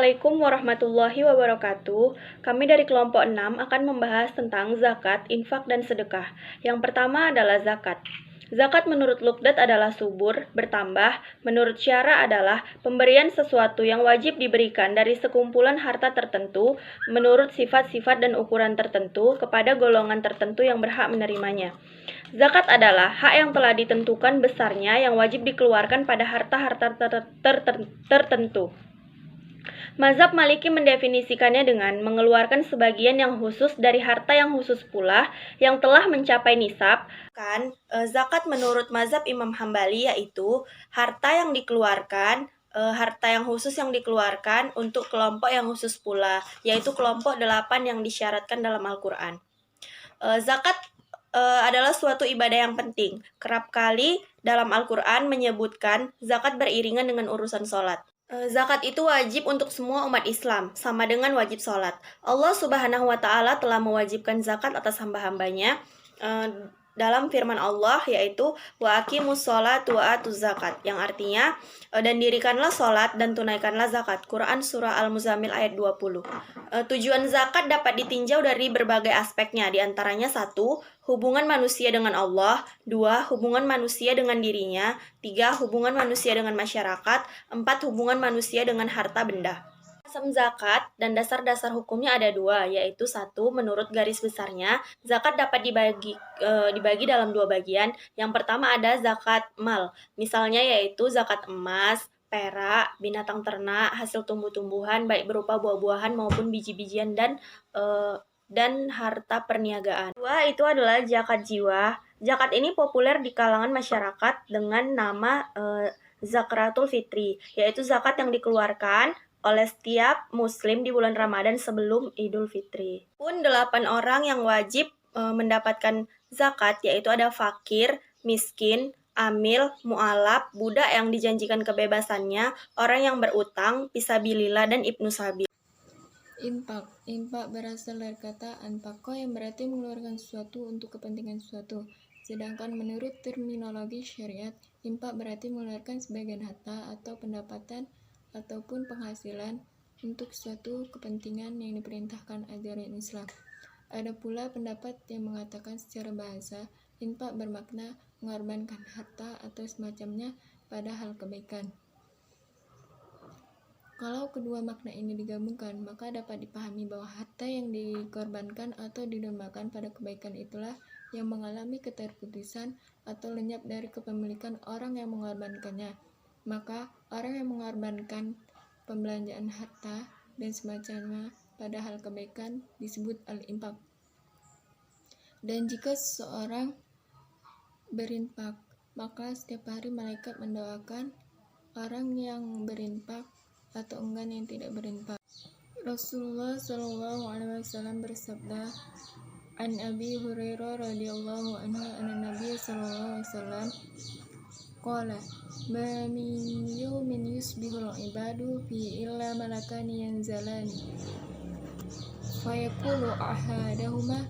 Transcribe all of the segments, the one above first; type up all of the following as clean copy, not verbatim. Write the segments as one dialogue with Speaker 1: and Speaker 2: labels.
Speaker 1: Assalamualaikum warahmatullahi wabarakatuh. Kami dari kelompok 6 akan membahas tentang zakat, infak, dan sedekah. Yang pertama adalah zakat. Zakat menurut Luqdat adalah subur, bertambah. Menurut syara adalah pemberian sesuatu yang wajib diberikan dari sekumpulan harta tertentu menurut sifat-sifat dan ukuran tertentu kepada golongan tertentu yang berhak menerimanya. Zakat adalah hak yang telah ditentukan besarnya yang wajib dikeluarkan pada harta-harta tertentu. Mazhab Maliki mendefinisikannya dengan mengeluarkan sebagian yang khusus dari harta yang khusus pula yang telah mencapai nisab. Zakat menurut mazhab Imam Hambali yaitu harta yang dikeluarkan, harta yang khusus yang dikeluarkan untuk kelompok yang khusus pula, yaitu kelompok 8 yang disyaratkan dalam Al-Quran. Zakat adalah suatu ibadah yang penting. Kerap kali dalam Al-Quran menyebutkan zakat beriringan dengan urusan sholat. Zakat itu wajib untuk semua umat Islam, sama dengan wajib sholat. Allah Subhanahu wa Ta'ala telah mewajibkan zakat atas hamba-hambanya dalam firman Allah, yaitu wa aqimus sholat wa atuz zakat, yang artinya dan dirikanlah sholat dan tunaikanlah zakat. Quran surah Al-Muzammil ayat 20. Tujuan zakat dapat ditinjau dari berbagai aspeknya, diantaranya 1. Hubungan manusia dengan Allah. 2. Hubungan manusia dengan dirinya. 3. Hubungan manusia dengan masyarakat. 4. Hubungan manusia dengan harta benda. Asam zakat dan dasar-dasar hukumnya ada 2, yaitu 1. Menurut garis besarnya, zakat dapat dibagi dalam 2 bagian. Yang pertama ada zakat mal, misalnya yaitu zakat emas, perak, binatang ternak, hasil tumbuh-tumbuhan baik berupa buah-buahan maupun biji-bijian dan harta perniagaan. 2. Itu adalah zakat jiwa. Zakat ini populer di kalangan masyarakat dengan nama zakatul fitri, yaitu zakat yang dikeluarkan oleh setiap muslim di bulan Ramadan sebelum Idul Fitri. Pun 8 orang yang wajib mendapatkan zakat, yaitu ada fakir, miskin, amil, mu'alaf, budak yang dijanjikan kebebasannya, orang yang berutang, fisabilillah, dan ibnu sabil.
Speaker 2: Infak berasal dari kata anfaqo yang berarti mengeluarkan sesuatu untuk kepentingan sesuatu. Sedangkan menurut terminologi syariat, infak berarti mengeluarkan sebagian harta atau pendapatan ataupun penghasilan untuk suatu kepentingan yang diperintahkan ajaran Islam. Ada pula pendapat yang mengatakan secara bahasa, infak bermakna mengorbankan harta atau semacamnya pada hal kebaikan. Kalau kedua makna ini digabungkan, maka dapat dipahami bahwa harta yang dikorbankan atau didermakan pada kebaikan itulah yang mengalami keterputusan atau lenyap dari kepemilikan orang yang mengorbankannya. Maka orang yang mengorbankan pembelanjaan harta dan semacamnya pada hal kebaikan disebut al-infak. Dan jika seseorang berinfak, maka setiap hari malaikat mendoakan orang yang berinfak atau enggan yang tidak berinfak. Rasulullah Shallallahu Alaihi Wasallam bersabda, An Abi Hurairah radhiyallahu anhu anna Nabi Shallallahu Alaihi Wasallam qala ma min yawmin yusbihul ibadu fi illa malakani yanzalani fayaqulu ahadahuma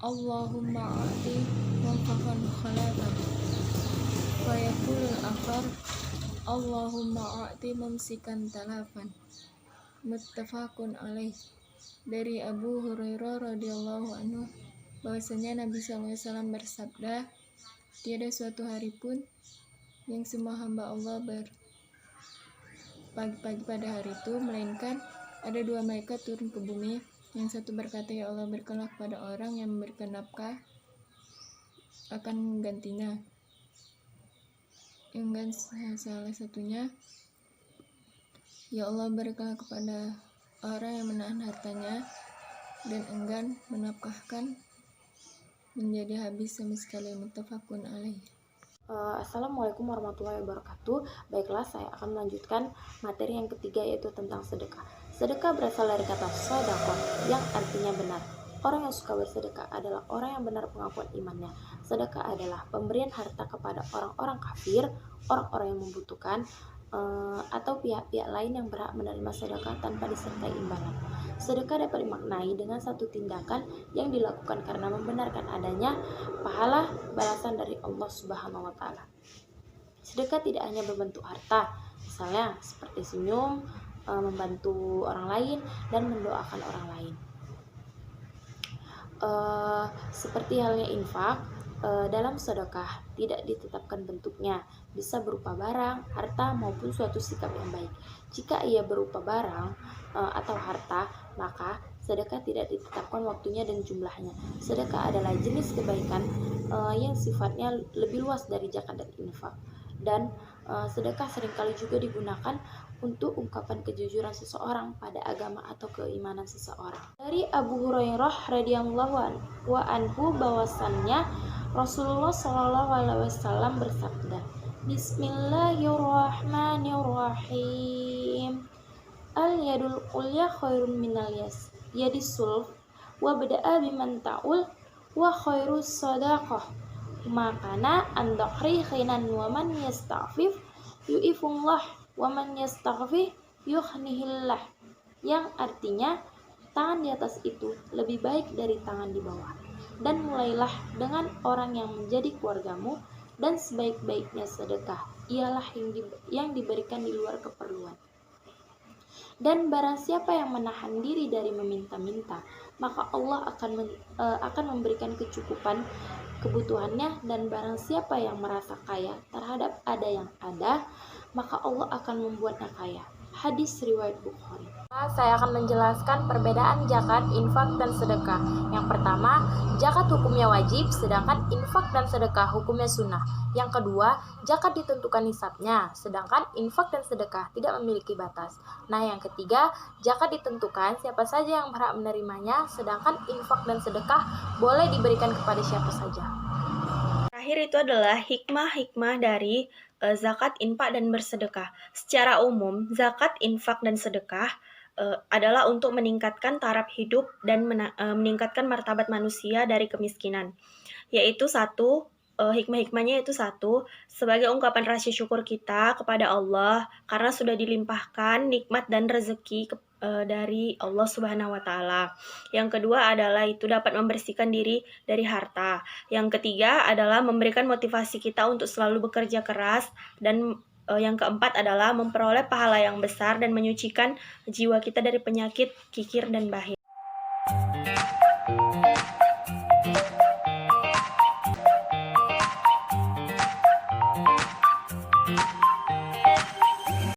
Speaker 2: Allahumma a'ti munfaqan khalafan fayaqulu al-akhar Allahumma a'ti mumsikan talafan. Muttafaqun alaih. Dari Abu Hurairah radhiyallahu anhu bahwasanya Nabi SAW bersabda, tiada suatu hari pun yang semua hamba Allah pagi-pagi pada hari itu, melainkan ada 2 malaikat turun ke bumi. Yang satu berkata, ya Allah, berikanlah kepada orang yang memberikan nafkah akan gantinya. Enggan salah satunya, ya Allah, berikanlah kepada orang yang menahan hartanya dan enggan menafkahkan menjadi habis sama sekali. Muttafaqun alaih.
Speaker 3: Assalamualaikum warahmatullahi wabarakatuh. Baiklah, saya akan melanjutkan materi yang ketiga, yaitu tentang sedekah. Sedekah berasal dari kata shadaqah yang artinya benar. Orang yang suka bersedekah adalah orang yang benar pengakuan imannya. Sedekah adalah pemberian harta kepada orang-orang kafir, orang-orang yang membutuhkan, atau pihak-pihak lain yang berhak menerima sedekah tanpa disertai imbalan. Sedekah dapat dimaknai dengan satu tindakan yang dilakukan karena membenarkan adanya pahala balasan dari Allah Subhanahu wa Ta'ala. Sedekah tidak hanya berbentuk harta, misalnya seperti senyum, membantu orang lain, dan mendoakan orang lain. Seperti halnya infak, dalam sedekah tidak ditetapkan bentuknya, bisa berupa barang, harta, maupun suatu sikap yang baik. Jika ia berupa barang atau harta, maka sedekah tidak ditetapkan waktunya dan jumlahnya. Sedekah adalah jenis kebaikan yang sifatnya lebih luas dari zakat dan infak. Dan sedekah seringkali juga digunakan untuk ungkapan kejujuran seseorang pada agama atau keimanan seseorang. Dari Abu Hurairah radhiyallahu anhu bahwasannya Rasulullah Shallallahu alaihi wasallam bersabda, Bismillahirrahmanirrahim. Al-yadul ulya khairun minal yadis sulh wa bada'a biman ta'ul wa khairus sadaqah makana andakri khinan wa man yasta'fif yu'ifullah wa man yastaghfir yughnihillah, yang artinya tangan di atas itu lebih baik dari tangan di bawah, dan mulailah dengan orang yang menjadi keluargamu, dan sebaik-baiknya sedekah ialah yang diberikan di luar keperluan. Dan barang siapa yang menahan diri dari meminta-minta, maka Allah akan memberikan kecukupan kebutuhannya, dan barang siapa yang merasa kaya terhadap ada yang ada, maka Allah akan membuatnya kaya. Hadis riwayat Bukhari. Saya akan menjelaskan perbedaan zakat, infak, dan sedekah. Yang pertama, zakat hukumnya wajib, sedangkan infak dan sedekah hukumnya sunnah. Yang kedua, zakat ditentukan nisabnya, sedangkan infak dan sedekah tidak memiliki batas. Nah, yang ketiga, zakat ditentukan siapa saja yang berhak menerimanya, sedangkan infak dan sedekah boleh diberikan kepada siapa saja.
Speaker 1: Terakhir itu adalah hikmah-hikmah dari zakat, infak, dan bersedekah. Secara umum, zakat, infak, dan sedekah adalah untuk meningkatkan taraf hidup dan meningkatkan martabat manusia dari kemiskinan. Yaitu satu, hikmah-hikmahnya yaitu satu, sebagai ungkapan rasa syukur kita kepada Allah karena sudah dilimpahkan nikmat dan rezeki dari Allah Subhanahu wa Ta'ala. Yang kedua adalah itu dapat membersihkan diri dari harta. Yang ketiga adalah memberikan motivasi kita untuk selalu bekerja keras, dan yang keempat adalah memperoleh pahala yang besar dan menyucikan jiwa kita dari penyakit kikir dan bahaya.